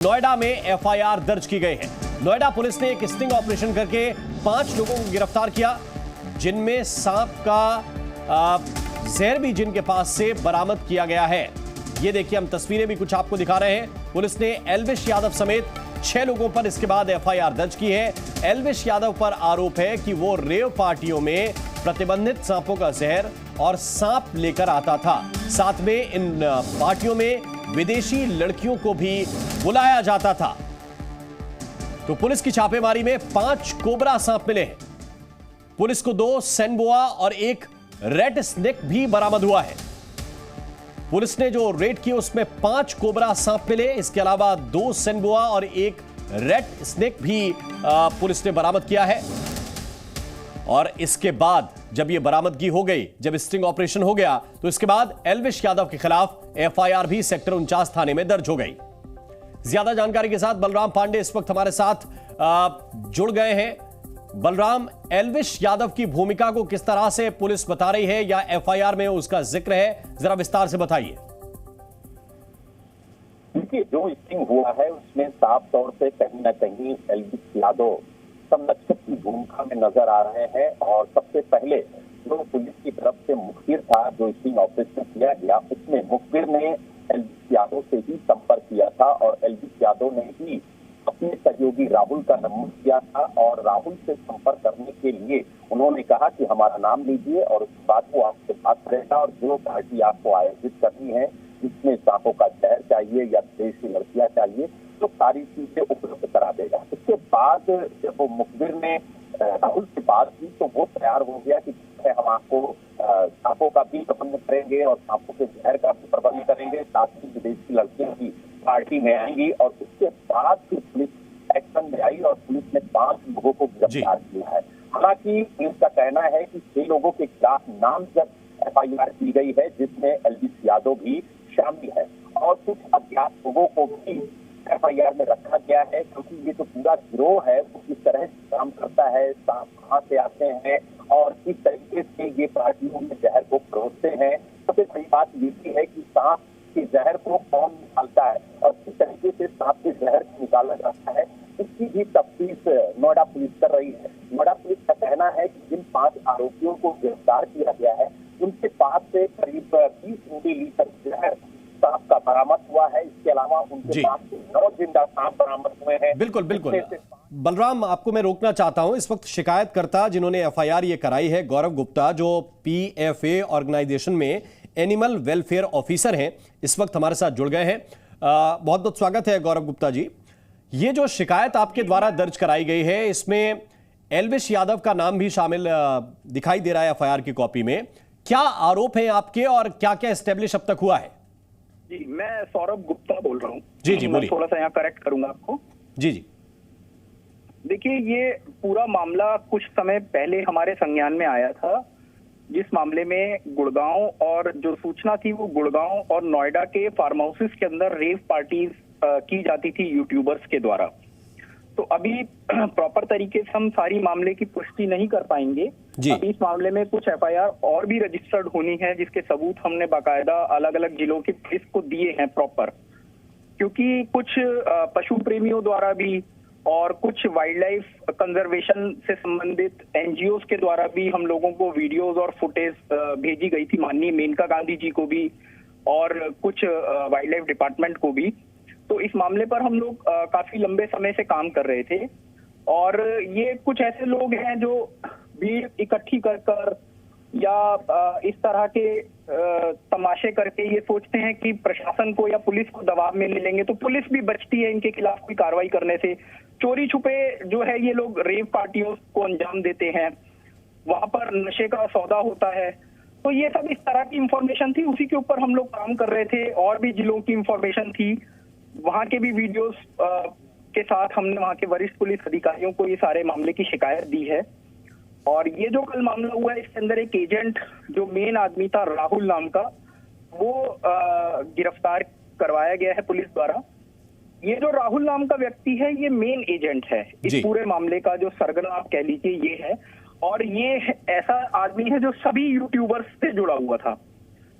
नोएडा में एफआईआर दर्ज की गई है। नोएडा पुलिस ने एक स्टिंग ऑपरेशन करके 5 लोगों को गिरफ्तार किया, जिनमें सांप का जहर भी जिनके पास से बरामद किया गया है। ये देखिए, हम तस्वीरें भी कुछ आपको दिखा रहे हैं। पुलिस ने एल्विश यादव समेत 6 लोगों पर इसके बाद एफआईआर दर्ज की है। एल्विश यादव पर आरोप है कि वो रेव पार्टियों में प्रतिबंधित सांपों का जहर और सांप लेकर आता था। साथ में इन पार्टियों में विदेशी लड़कियों को भी बुलाया जाता था। तो पुलिस की छापेमारी में 5 कोबरा सांप मिले हैं। पुलिस को 2 सेनबोआ और 1 रेड स्नेक भी बरामद हुआ है। पुलिस ने जो रेड की उसमें 5 कोबरा सांप मिले। इसके अलावा 2 सेनबोआ और 1 रेड स्नेक भी पुलिस ने बरामद किया है। और इसके बाद जब यह बरामदगी हो गई, जब स्टिंग ऑपरेशन हो गया, तो इसके बाद एल्विश यादव के खिलाफ एफआईआर भी सेक्टर 49 थाने में दर्ज हो गई। ज्यादा जानकारी के साथ बलराम पांडे इस वक्त हमारे साथ जुड़ गए हैं। बलराम, एल्विश यादव की भूमिका को किस तरह से पुलिस बता रही है या एफआईआर में उसका जिक्र है, जरा विस्तार से बताइए। देखिए, जो स्टिंग हुआ है उसमें साफ तौर से कहीं ना कहीं एल्विश यादव संरक्षक की भूमिका में नजर आ रहे हैं। और सबसे पहले जो पुलिस की तरफ से मुखबिर था, जो स्टिंग ऑपरेशन किया गया, उसमें मुखबिर ने एल्विश यादव से ही संपर्क किया था और एल्विश यादव ने ही अपने सहयोगी राहुल का नंबर दिया था। और राहुल से संपर्क करने के लिए उन्होंने कहा कि हमारा नाम लीजिए और उस बात को आपसे बात करेगा और जो पार्टी आपको आयोजित करनी है, जिसमें सांपों का जहर चाहिए या देशी लड़कियां चाहिए, तो सारी चीजें उपलब्ध करा देगा। उसके बाद जब वो मुखबिर ने राहुल से बात की तो वो तैयार हो गया कि हम आपको सांपों का भी प्रबंध करेंगे और सांपों के जहर का भी प्रबंध करेंगे, साथ ही विदेशी लड़कियों की पार्टी में आएंगी। और उसके बाद फिर पुलिस एक्शन में आई और पुलिस ने 5 लोगों को गिरफ्तार किया है। हालांकि पुलिस का कहना है कि 6 लोगों के खिलाफ नामजद एफआईआर की गई है, जिसमें एल्विश यादव भी शामिल है और कुछ अज्ञात लोगों को भी एफआईआर में रखा गया है, क्योंकि ये जो पूरा गिरोह है वो किस तरह से काम करता है, सांप कहाँ से आते हैं और किस तरीके से ये पार्टियों में जहर को परोसते हैं। सबसे बड़ी बात ये भी है कि सांप के जहर को कौन निकालता है और किस तरीके से सांप के जहर को निकाला जाता है, इसकी भी तफ्तीश नोएडा पुलिस कर रही है। नोएडा पुलिस का कहना है कि जिन 5 आरोपियों को गिरफ्तार किया गया है, उनके पास से करीब 20 मिलीलीटर जहर सांप का बरामद हुआ है। इसके अलावा उनके पास 9 जिंदा सांप बरामद हुए हैं। बिल्कुल बिल्कुल बलराम, आपको मैं रोकना चाहता हूं। इस वक्त शिकायतकर्ता जिन्होंने एफआईआर ये कराई है, गौरव गुप्ता, जो पीएफए ऑर्गेनाइजेशन में एनिमल वेलफेयर ऑफिसर हैं, इस वक्त हमारे साथ जुड़ गए हैं। बहुत बहुत स्वागत है गौरव गुप्ता जी। ये जो शिकायत आपके द्वारा दर्ज कराई गई है, इसमें एल्विश यादव का नाम भी शामिल दिखाई दे रहा है एफआईआर की कॉपी में। क्या आरोप है आपके और क्या क्या एस्टेब्लिश अब तक हुआ है? जी, मैं सौरभ गुप्ता बोल रहा हूँ। जी, मैं थोड़ा सा यहाँ करेक्ट करूंगा आपको। जी। देखिए, ये पूरा मामला कुछ समय पहले हमारे संज्ञान में आया था, जिस मामले में गुड़गांव, और जो सूचना थी वो गुड़गांव और नोएडा के फार्म हाउसेस के अंदर रेव पार्टीज की जाती थी यूट्यूबर्स के द्वारा। तो अभी प्रॉपर तरीके से हम सारी मामले की पुष्टि नहीं कर पाएंगे। अभी इस मामले में कुछ एफआईआर और भी रजिस्टर्ड होनी है, जिसके सबूत हमने बाकायदा अलग अलग जिलों की पुलिस को दिए हैं प्रॉपर, क्योंकि कुछ पशु प्रेमियों द्वारा भी और कुछ वाइल्ड लाइफ कंजर्वेशन से संबंधित एनजीओज के द्वारा भी हम लोगों को वीडियोज और फुटेज भेजी गई थी, माननीय मेनका गांधी जी को भी और कुछ वाइल्ड लाइफ डिपार्टमेंट को भी। तो इस मामले पर हम लोग काफी लंबे समय से काम कर रहे थे और ये कुछ ऐसे लोग हैं जो भीड़ इकट्ठी कर या इस तरह के तमाशे करके ये सोचते हैं कि प्रशासन को या पुलिस को दबाव में ले लेंगे तो पुलिस भी बचती है इनके खिलाफ कोई कार्रवाई करने से। चोरी छुपे जो है ये लोग रेव पार्टियों को अंजाम देते हैं, वहां पर नशे का सौदा होता है। तो ये सब इस तरह की इंफॉर्मेशन थी, उसी के ऊपर हम लोग काम कर रहे थे। और भी जिलों की इंफॉर्मेशन थी, वहां के भी वीडियोस के साथ हमने वहां के वरिष्ठ पुलिस अधिकारियों को ये सारे मामले की शिकायत दी है। और ये जो कल मामला हुआ है, इसके अंदर एक एजेंट जो मेन आदमी था राहुल नाम का, वो गिरफ्तार करवाया गया है पुलिस द्वारा। ये जो राहुल नाम का व्यक्ति है, ये मेन एजेंट है इस पूरे मामले का, जो सरगना आप कह लीजिए ये है। और ये ऐसा आदमी है जो सभी यूट्यूबर्स से जुड़ा हुआ था।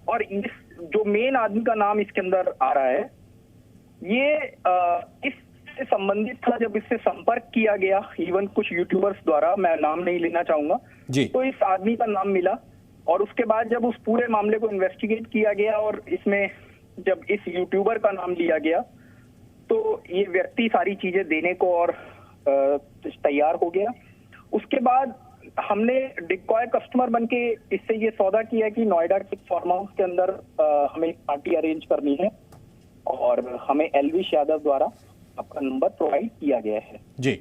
और इस जो मेन आदमी का नाम इसके अंदर आ रहा है, ये इससे संबंधित था जब इससे संपर्क किया गया, इवन कुछ यूट्यूबर्स द्वारा, मैं नाम नहीं लेना चाहूंगा जी। तो इस आदमी का नाम मिला और उसके बाद जब उस पूरे मामले को इन्वेस्टिगेट किया गया और इसमें जब इस यूट्यूबर का नाम लिया गया तो ये व्यक्ति सारी चीजें देने को और तैयार हो गया। उसके बाद हमने डिकॉय कस्टमर बनके इससे ये सौदा किया कि नोएडा के फार्म हाउस के अंदर हमें पार्टी अरेंज करनी है और हमें एल्विश यादव द्वारा आपका नंबर प्रोवाइड किया गया है जी।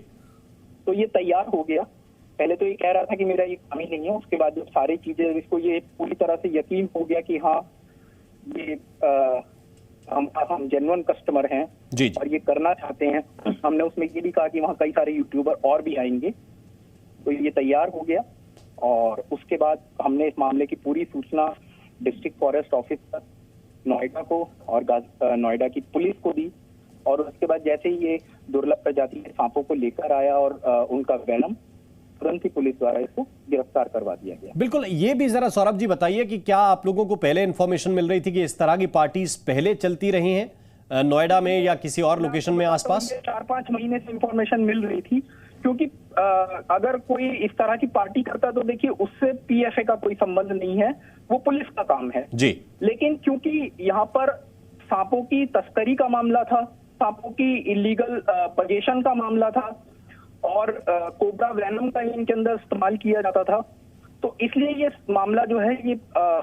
तो ये तैयार हो गया। पहले तो ये कह रहा था कि मेरा ये काम ही नहीं है, उसके बाद जब सारी चीजें इसको ये पूरी तरह से यकीन हो गया कि हाँ ये हम जेन्युइन कस्टमर हैं जी। और ये करना चाहते हैं। हमने उसमें ये भी कहा कि वहाँ कई सारे यूट्यूबर और भी आएंगे, तो ये तैयार हो गया और उसके बाद हमने इस मामले की पूरी सूचना डिस्ट्रिक्ट फॉरेस्ट ऑफिसर नोएडा को और नोएडा की पुलिस को दी और उसके बाद जैसे ही ये दुर्लभ प्रजाति के सांपों को लेकर आया और उनका वेनम, तुरंत ही पुलिस द्वारा इसको गिरफ्तार करवा दिया गया। बिल्कुल, ये भी जरा सौरभ जी बताइए कि क्या आप लोगों को पहले इंफॉर्मेशन मिल रही थी कि इस तरह की पार्टीज पहले चलती रही हैं नोएडा में या किसी और लोकेशन में आसपास? 4-5 महीने से इंफॉर्मेशन मिल रही थी, क्योंकि अगर कोई इस तरह की पार्टी करता तो देखिए उससे पीएफए का कोई संबंध नहीं है, वो पुलिस का काम है जी। लेकिन क्योंकि यहाँ पर सांपों की तस्करी का मामला था, सांपों की इलीगल पोजीशन का मामला था और कोबरा वेनम का इनके अंदर इस्तेमाल किया जाता था, तो इसलिए ये मामला जो है ये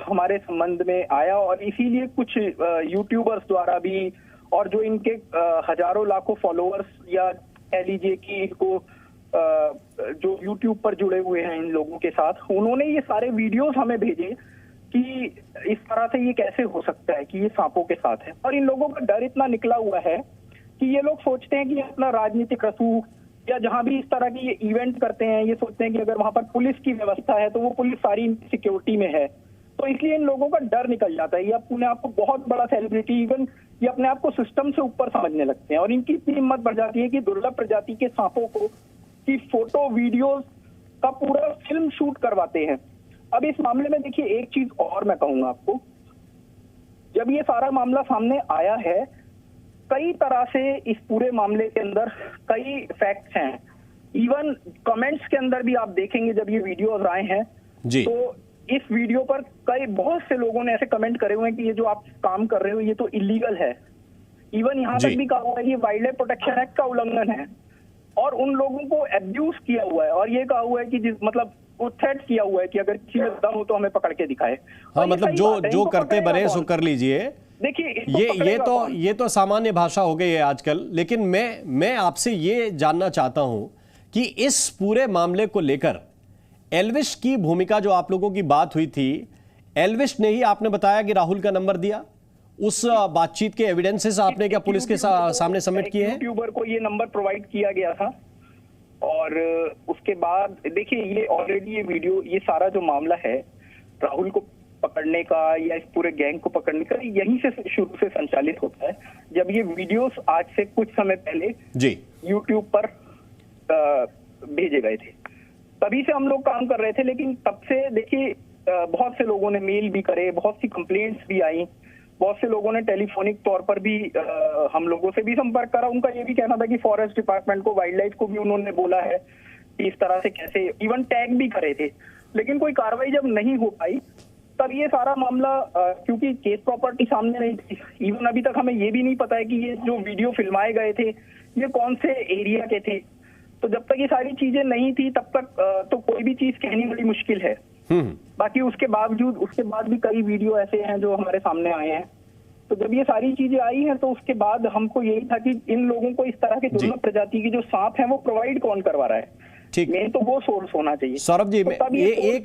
हमारे संबंध में आया और इसीलिए कुछ यूट्यूबर्स द्वारा भी और जो इनके हजारों लाखों फॉलोअर्स या कह लीजिए कि इनको जो यूट्यूब पर जुड़े हुए हैं इन लोगों के साथ, उन्होंने ये सारे वीडियोस हमें भेजे कि इस तरह से ये कैसे हो सकता है कि ये सांपों के साथ है। और इन लोगों का डर इतना निकला हुआ है कि ये लोग सोचते हैं कि अपना राजनीतिक रसूख या जहां भी इस तरह की ये इवेंट करते हैं, ये सोचते हैं कि अगर वहां पर पुलिस की व्यवस्था है तो वो पुलिस सारी सिक्योरिटी में है, तो इसलिए इन लोगों का डर निकल जाता है। ये अपने आप को बहुत बड़ा सेलिब्रिटी, इवन ये अपने आप को सिस्टम से ऊपर समझने लगते हैं और इनकी इतनी हिम्मत बढ़ जाती है कि दुर्लभ प्रजाति के सांपों को की फोटो वीडियोस का पूरा फिल्म शूट करवाते हैं। अब इस मामले में देखिए एक चीज और मैं कहूंगा आपको, जब ये सारा मामला सामने आया है कई तरह से इस पूरे मामले के अंदर कई फैक्ट्स हैं, इवन कमेंट्स के अंदर भी आप देखेंगे जब ये वीडियोस आए हैं जी। तो इस वीडियो पर बहुत से लोगों ने ऐसे कमेंट करे हुए हैं कि ये जो आप काम कर रहे हो ये तो इलीगल है। इवन यहाँ तक भी कहा हुआ है कि वाइल्ड लाइफ प्रोटेक्शन एक्ट का उल्लंघन है और उन लोगों को एब्यूज किया हुआ है और ये कहा हुआ है कि मतलब वो थ्रेट किया हुआ है कि अगर किसी में दम हो तो हमें पकड़ के दिखाए। हाँ, मतलब जो करते बने सो कर लीजिए। देखिए ये तो सामान्य भाषा हो गई है आजकल, लेकिन मैं आपसे ये जानना चाहता हूं कि इस पूरे मामले को लेकर एल्विश की भूमिका, जो आप लोगों की बात हुई थी, एल्विश ने ही आपने बताया कि राहुल का नंबर दिया, उस बातचीत के एविडेंसेस आपने क्या पुलिस के सामने सबमिट किए हैं? यूट्यूबर को ये नंबर प्रोवाइड किया गया था और उसके बाद देखिए ये ऑलरेडी ये वीडियो, ये सारा जो मामला है राहुल को पकड़ने का या इस पूरे गैंग को पकड़ने का यहीं से शुरू से संचालित होता है। जब ये वीडियोस आज से कुछ समय पहले जी यूट्यूब पर भेजे गए थे तभी से हम लोग काम कर रहे थे, लेकिन तब से देखिए बहुत से लोगों ने मेल भी करे, बहुत सी कंप्लेंट्स भी आई, बहुत से लोगों ने टेलीफोनिक तौर पर भी हम लोगों से भी संपर्क करा। उनका ये भी कहना था कि फॉरेस्ट डिपार्टमेंट को, वाइल्ड लाइफ को भी उन्होंने बोला है कि इस तरह से कैसे, इवन टैग भी करे थे, लेकिन कोई कार्रवाई जब नहीं हो पाई तब ये सारा मामला क्योंकि केस प्रॉपर्टी सामने नहीं थी, इवन अभी तक हमें ये भी नहीं पता है कि ये जो वीडियो फिल्माए गए थे ये कौन से एरिया के थे, तो जब तक ये सारी चीजें नहीं थी तब तक तो कोई भी चीज कहनी बड़ी मुश्किल है। बाकी उसके बाद भी कई वीडियो ऐसे हैं जो हमारे सामने आए हैं, तो जब ये सारी चीजें आई हैं तो उसके बाद हमको यही था कि इन लोगों को इस तरह के दुर्लभ प्रजाति की जो सांप है वो प्रोवाइड कौन करवा रहा है, ठीक मेन तो वो सोर्स होना चाहिए। सौरभ जी, ये एक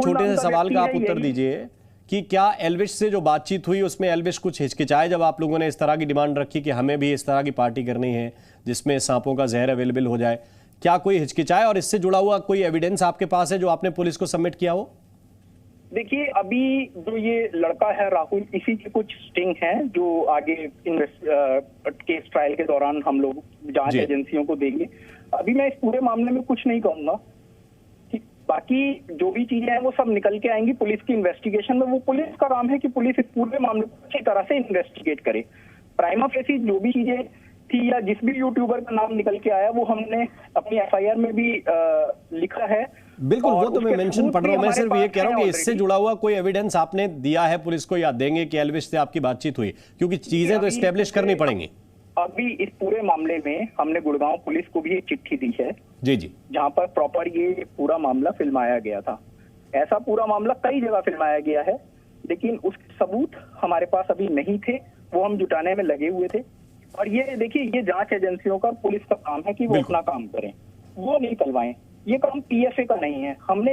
छोटे से सवाल का आप उत्तर दीजिए कि क्या एल्विश से जो बातचीत हुई उसमें एल्विश कुछ हिचकिचाए जब आप लोगों ने इस तरह की डिमांड रखी कि हमें भी इस तरह की पार्टी करनी है जिसमें सांपों का जहर अवेलेबल हो जाए, क्या कोई हिचकिचाए और इससे जुड़ा हुआ कोई एविडेंस आपके पास है जो आपने पुलिस को सबमिट किया हो? देखिए अभी जो ये लड़का है राहुल, इसी के कुछ स्टिंग हैं जो आगे केस ट्रायल के दौरान हम लोग जांच एजेंसियों को देंगे। अभी मैं इस पूरे मामले में कुछ नहीं कहूंगा, बाकी जो भी चीजें हैं वो सब निकल के आएंगी पुलिस की इन्वेस्टिगेशन में। वो पुलिस का काम है कि पुलिस इस पूरे मामले को अच्छी तरह से इन्वेस्टिगेट करे। प्राइमा फेसी जो भी चीजें थी या जिस भी यूट्यूबर का नाम निकल के आया वो हमने अपनी एफआईआर में भी लिखा है। बिल्कुल, वो तो मैं उसके मेंशन सबूत पढ़ रहा हूं। भी मैं सिर्फ हमारे ये पास कह रहा हूं हैं कि इससे already। जुड़ा हुआ कोई एविडेंस आपने दिया है पुलिस को या देंगे कि एल्विश से आपकी बातचीत हुई? क्योंकि चीजें तो अभी एस्टेब्लिश करनी पड़ेंगी। अभी इस पूरे मामले में हमने गुड़गांव पुलिस को भी एक चिट्ठी दी है, जी जी, जहां पर प्रॉपर ये पूरा मामला फिल्माया गया था। ऐसा पूरा मामला कई जगह फिल्माया गया है, लेकिन उसके सबूत हमारे पास अभी नहीं थे, वो हम जुटाने में लगे हुए थे। और ये देखिए, ये जांच एजेंसियों का, पुलिस का काम है कि वो अपना काम करें, वो नहीं करवाएं। ये काम पीएफए का नहीं है। हमने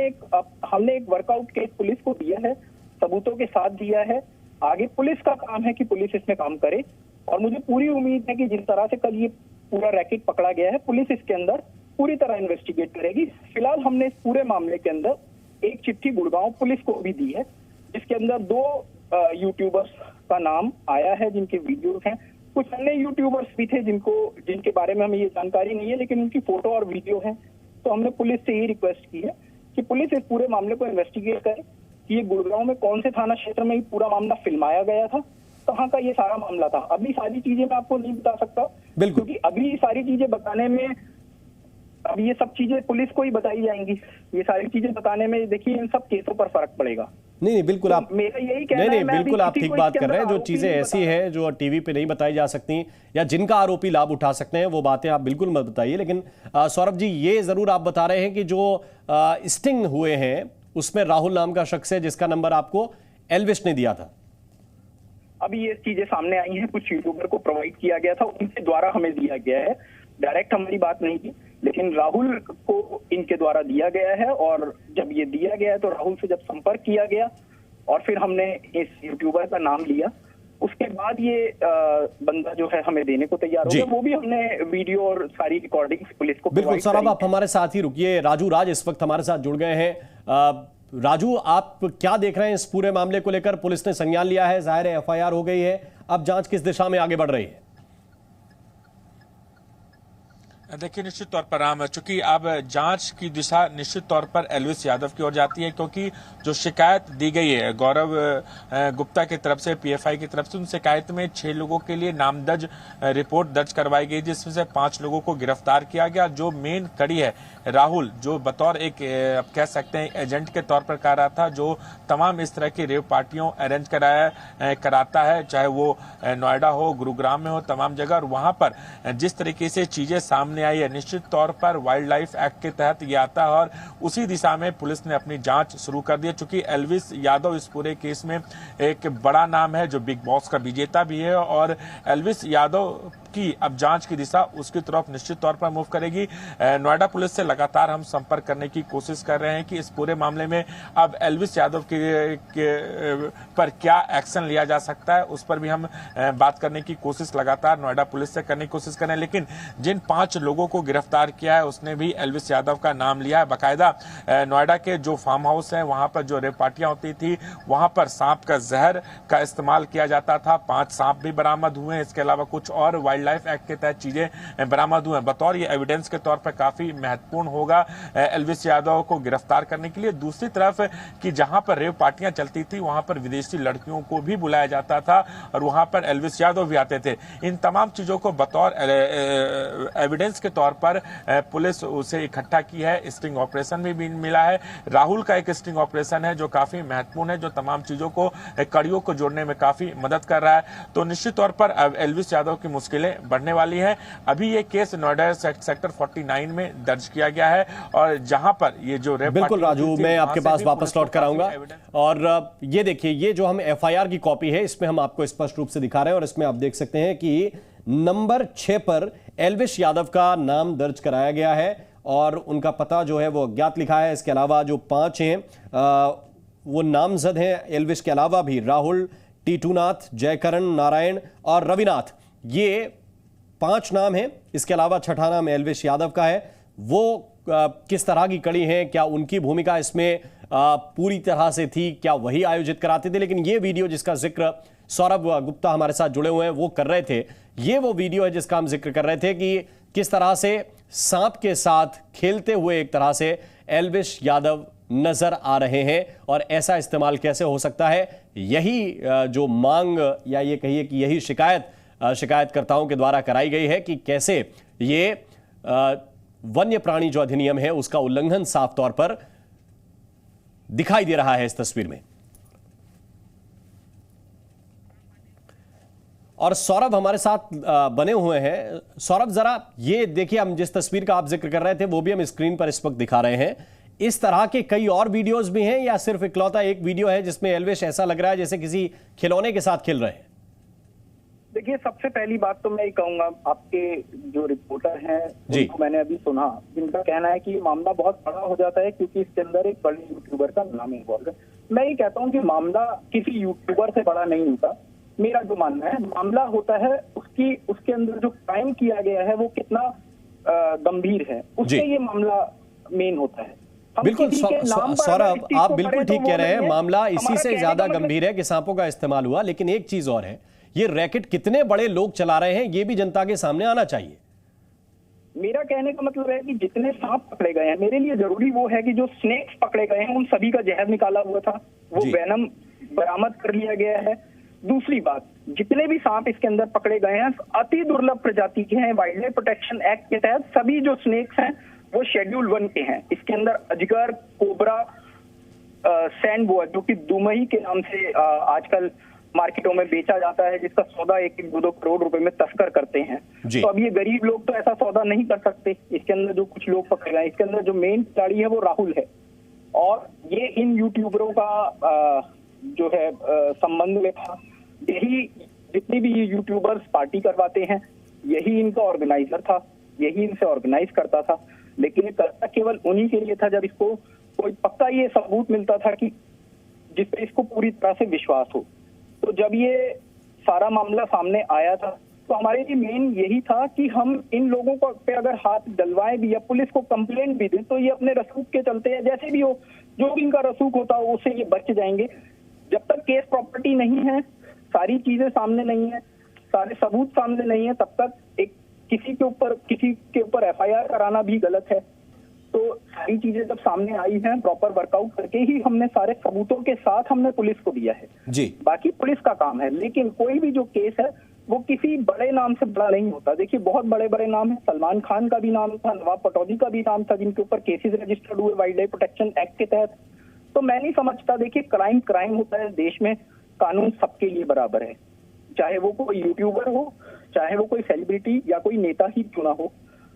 एक वर्कआउट केस पुलिस को दिया है, सबूतों के साथ दिया है। आगे पुलिस का काम है कि पुलिस इसमें काम करे, और मुझे पूरी उम्मीद है कि जिस तरह से कल ये पूरा रैकेट पकड़ा गया है, पुलिस इसके अंदर पूरी तरह इन्वेस्टिगेट करेगी। फिलहाल हमने इस पूरे मामले के अंदर एक चिट्ठी गुड़गांव पुलिस को भी दी है, जिसके अंदर 2 यूट्यूबर्स का नाम आया है जिनके वीडियोस हैं। कुछ अन्य यूट्यूबर्स भी थे जिनके बारे में हमें ये जानकारी नहीं है, लेकिन उनकी फोटो और वीडियो है। तो हमने पुलिस से ये रिक्वेस्ट की है कि पुलिस इस पूरे मामले को इन्वेस्टिगेट करे कि ये गुड़गांव में कौन से थाना क्षेत्र में ये पूरा मामला फिल्माया गया था, कहाँ का ये सारा मामला था। अभी सारी चीजें मैं आपको नहीं बता सकता, क्योंकि अभी ये सारी चीजें बताने में, अब ये सब चीजें पुलिस को ही बताई जाएंगी। ये सारी चीजें बताने में देखिए इन सब केसों पर फर्क पड़ेगा। नहीं बिल्कुल, तो आप मेरा यही कहना है, नहीं मैं बिल्कुल अभी आप किसी ठीक को बात इसके कर रहे हैं। अंदर जो चीजें आरोपी ऐसी नहीं है जो टीवी पे नहीं बताई जा सकती या जिनका आरोपी लाभ उठा सकते हैं, वो बातें आप बिल्कुल मत बताइए। लेकिन सौरभ जी, ये जरूर आप बता रहे हैं कि जो स्टिंग हुए हैं उसमें राहुल नाम का शख्स है जिसका नंबर आपको एल्विश ने दिया था। अभी ये चीजें सामने आई हैं, कुछ यूट्यूबर को प्रोवाइड किया गया था, उनके द्वारा हमें दिया गया है। डायरेक्ट हमारी बात नहीं की, लेकिन राहुल को इनके द्वारा दिया गया है। और जब ये दिया गया है तो राहुल से जब संपर्क किया गया और फिर हमने इस यूट्यूबर का नाम लिया, उसके बाद ये बंदा जो है हमें देने को तैयार हो गया। वो भी हमने वीडियो और सारी रिकॉर्डिंग्स पुलिस को बिल्कुल। सौरभ, आप हमारे साथ ही रुकिए। राजू राज इस वक्त हमारे साथ जुड़ गए हैं। राजू, आप क्या देख रहे हैं इस पूरे मामले को लेकर? पुलिस ने संज्ञान लिया है, जाहिर है एफआईआर हो गई है, अब जांच किस दिशा में आगे बढ़ रही है? देखिए, निश्चित तौर पर राम, चूंकि अब जांच की दिशा निश्चित तौर पर एल्विश यादव की ओर जाती है, क्योंकि जो शिकायत दी गई है गौरव गुप्ता की तरफ से, पीएफआई की तरफ से, उन शिकायत में 6 लोगों के लिए नामदर्ज रिपोर्ट दर्ज करवाई गई, जिसमें से 5 लोगों को गिरफ्तार किया गया। जो मेन कड़ी है राहुल, जो बतौर एक अब कह सकते हैं एजेंट के तौर पर कर रहा था, जो तमाम इस तरह की रेव पार्टियों अरेंज कराता है, चाहे वो नोएडा हो, गुरुग्राम में हो, तमाम जगह। और वहां पर जिस तरीके से चीजें सामने आई है, निश्चित तौर पर वाइल्ड लाइफ एक्ट के तहत ये आता है, और उसी दिशा में पुलिस ने अपनी जांच शुरू कर दी है। चूंकि एल्विश यादव इस पूरे केस में एक बड़ा नाम है, जो बिग बॉस का विजेता भी है, और एल्विश यादव की अब जांच की दिशा उसकी तरफ निश्चित तौर पर मूव करेगी। नोएडा पुलिस से लगातार हम संपर्क करने की कोशिश कर रहे हैं कि इस पूरे मामले में अब एल्विश यादव पर क्या एक्शन लिया जा सकता है, उस पर भी हम बात करने की कोशिश लगातार नोएडा पुलिस से करने की कोशिश कर रहे हैं। लेकिन जिन 5 लोगों को गिरफ्तार किया है उसने भी एल्विश यादव का नाम लिया है। बाकायदा नोएडा के जो फार्म हाउस है, वहां पर जो रेप पार्टियां होती थी, वहां पर सांप का जहर का इस्तेमाल किया जाता था। 5 सांप भी बरामद हुए हैं। इसके अलावा कुछ और वाइल्ड लाइफ एक्ट के तहत चीजें बरामद हुए हैं। बतौर ये एविडेंस के तौर पर काफी महत्वपूर्ण होगा एल्विश यादव को गिरफ्तार करने के लिए। दूसरी तरफ कि जहां पर रेव पार्टियां चलती थी, वहां पर विदेशी लड़कियों को भी बुलाया जाता था और वहां पर एल्विश यादव भी आते थे। इन तमाम चीजों को बतौर एविडेंस के तौर पर पुलिस उसे इकट्ठा की है। स्टिंग ऑपरेशन भी मिला है। राहुल का एक स्टिंग ऑपरेशन है जो काफी महत्वपूर्ण है, जो तमाम चीजों को, कड़ियों को जोड़ने में काफी मदद कर रहा है। तो निश्चित तौर पर अब एल्विश यादव की मुश्किलें बढ़ने वाली है। अभी ये केस नोएडा सेक्टर 49 में दर्ज किया गया है, और जहां पर ये जो रेप, बिल्कुल राजू, मैं आपके पास वापस लौट कर आऊंगा। और ये देखिए, ये जो हम एफआईआर की कॉपी है, इसमें हम आपको स्पष्ट रूप से दिखा रहे हैं, और इसमें आप देख सकते हैं कि नंबर 6 पर एल्विश यादव का नाम दर्ज कराया गया है, और उनका पता जो है वो अज्ञात लिखा है। इसके अलावा जो 5 हैं वो नामजद हैं। एल्विश के अलावा भी राहुल, टीटूनाथ, जयकरण, नारायण और रविनाथ, ये 5 नाम हैं। इसके अलावा छठा नाम एल्विश यादव का है। वो किस तरह की कड़ी है, क्या उनकी भूमिका इसमें पूरी तरह से थी, क्या वही आयोजित कराते थे? लेकिन ये वीडियो जिसका जिक्र सौरभ गुप्ता हमारे साथ जुड़े हुए हैं वो कर रहे थे, ये वो वीडियो है जिसका हम जिक्र कर रहे थे कि किस तरह से सांप के साथ खेलते हुए एक तरह से एल्विश यादव नजर आ रहे हैं, और ऐसा इस्तेमाल कैसे हो सकता है। यही जो मांग, या ये कहिए कि यही शिकायत शिकायतकर्ताओं के द्वारा कराई गई है कि कैसे ये वन्य प्राणी जो अधिनियम है उसका उल्लंघन साफ तौर पर दिखाई दे रहा है इस तस्वीर में। और सौरभ हमारे साथ बने हुए हैं। सौरभ, जरा ये देखिए, हम जिस तस्वीर का आप जिक्र कर रहे थे वो भी हम स्क्रीन पर इस वक्त दिखा रहे हैं। इस तरह के कई और वीडियोस भी हैं या सिर्फ इकलौता एक वीडियो है जिसमें एल्विश ऐसा लग रहा है जैसे किसी खिलौने के साथ खेल रहे हैं? देखिए, सबसे पहली बात तो मैं ये कहूंगा, आपके जो रिपोर्टर हैं उनको मैंने अभी सुना, जिनका कहना है कि मामला बहुत बड़ा हो जाता है क्योंकि इसके अंदर एक बड़े यूट्यूबर का नाम इन्वॉल्व है। मैं ये कहता हूँ कि मामला किसी यूट्यूबर से बड़ा नहीं होता। मेरा जो मानना है, मामला होता है उसके अंदर जो क्राइम किया गया है वो कितना गंभीर है, उससे ये मामला मेन होता है। बिल्कुल सौरभ, आप बिल्कुल ठीक कह रहे हैं। मामला इसी से ज्यादा गंभीर है कि सांपों का इस्तेमाल हुआ, लेकिन एक चीज और है, ये रैकेट कितने बड़े लोग चला रहे हैं ये भी जनता के सामने आना चाहिए। मेरा कहने का मतलब है कि जितने सांप पकड़े गए हैं, मेरे लिए जरूरी वो है कि जो स्नेक्स पकड़े गए हैं उन सभी का जहर निकाला हुआ था, वो वेनम बरामद कर लिया गया है। दूसरी बात, जितने भी सांप इसके अंदर पकड़े गए हैं अति दुर्लभ प्रजाति के हैं। वाइल्ड लाइफ प्रोटेक्शन एक्ट के तहत सभी जो स्नेक्स हैं वो शेड्यूल 1 के हैं। इसके अंदर अजगर, कोबरा, सैंड बोआ, जो कि दुमही के नाम से आजकल मार्केटों में बेचा जाता है, जिसका सौदा 1-2 करोड़ रुपए में तस्कर करते हैं। तो अब ये गरीब लोग तो ऐसा सौदा नहीं कर सकते। इसके अंदर जो कुछ लोग पकड़े गए, इसके अंदर जो मेन खिलाड़ी है वो राहुल है, और ये इन यूट्यूबरों का जो है संबंध में था। यही जितनी भी ये यूट्यूबर्स पार्टी करवाते हैं, यही इनका ऑर्गेनाइजर था, यही इनसे ऑर्गेनाइज करता था। लेकिन ये करता केवल उन्हीं के लिए था जब इसको कोई पक्का ये सबूत मिलता था कि जिसपे इसको पूरी तरह से विश्वास हो। तो जब ये सारा मामला सामने आया था तो हमारे लिए मेन यही था कि हम इन लोगों को पे अगर हाथ डलवाएं भी या पुलिस को कंप्लेंट भी दें तो ये अपने रसूख के चलते हैं, जैसे भी हो, जो भी इनका रसूख होता हो उससे ये बच जाएंगे। जब तक केस प्रॉपर्टी नहीं है, सारी चीजें सामने नहीं है, सारे सबूत सामने नहीं है, तब तक एक किसी के ऊपर एफआईआर कराना भी गलत है। तो सारी चीजें जब सामने आई हैं, प्रॉपर वर्कआउट करके ही हमने सारे सबूतों के साथ हमने पुलिस को दिया है जी। बाकी पुलिस का काम है, लेकिन कोई भी जो केस है वो किसी बड़े नाम से बड़ा नहीं होता। देखिए, बहुत बड़े बड़े नाम है, सलमान खान का भी नाम था, नवाब पटौदी का भी नाम था, जिनके ऊपर केसेस रजिस्टर्ड हुए वाइल्ड लाइफ प्रोटेक्शन एक्ट के तहत। तो मैं नहीं समझता, देखिए क्राइम होता है देश में, कानून सबके लिए बराबर है, चाहे वो कोई यूट्यूबर हो, चाहे वो कोई सेलिब्रिटी या कोई नेता ही क्यों ना हो।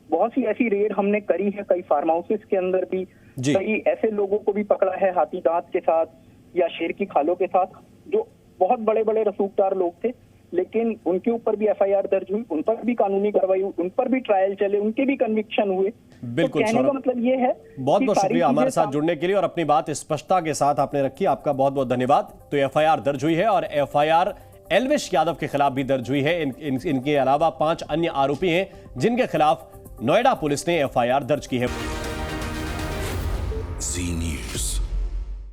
बहुत सी ऐसी रेड हमने करी है, कई फार्म हाउसेस के अंदर भी कई ऐसे लोगों को भी पकड़ा है हाथी दांत के साथ या शेर की खालों के साथ, जो बहुत बड़े बड़े रसूखदार लोग थे, लेकिन उनके ऊपर भी एफआईआर दर्ज हुई, उन पर भी कानूनी कार्रवाई हुई, उन पर भी ट्रायल चले, उनके भी कन्विक्शन हुए। बिल्कुल, तो कहने का मतलब ये है, बहुत बहुत शुक्रिया हमारे साथ जुड़ने के लिए और अपनी बात स्पष्टता के साथ आपने रखी, आपका बहुत बहुत धन्यवाद। तो एफआईआर दर्ज हुई है और एफआईआर एल्विश यादव के खिलाफ भी दर्ज हुई है। इनके अलावा 5 अन्य आरोपी हैं जिनके खिलाफ नोएडा पुलिस ने एफआईआर दर्ज की है। जी न्यूज़।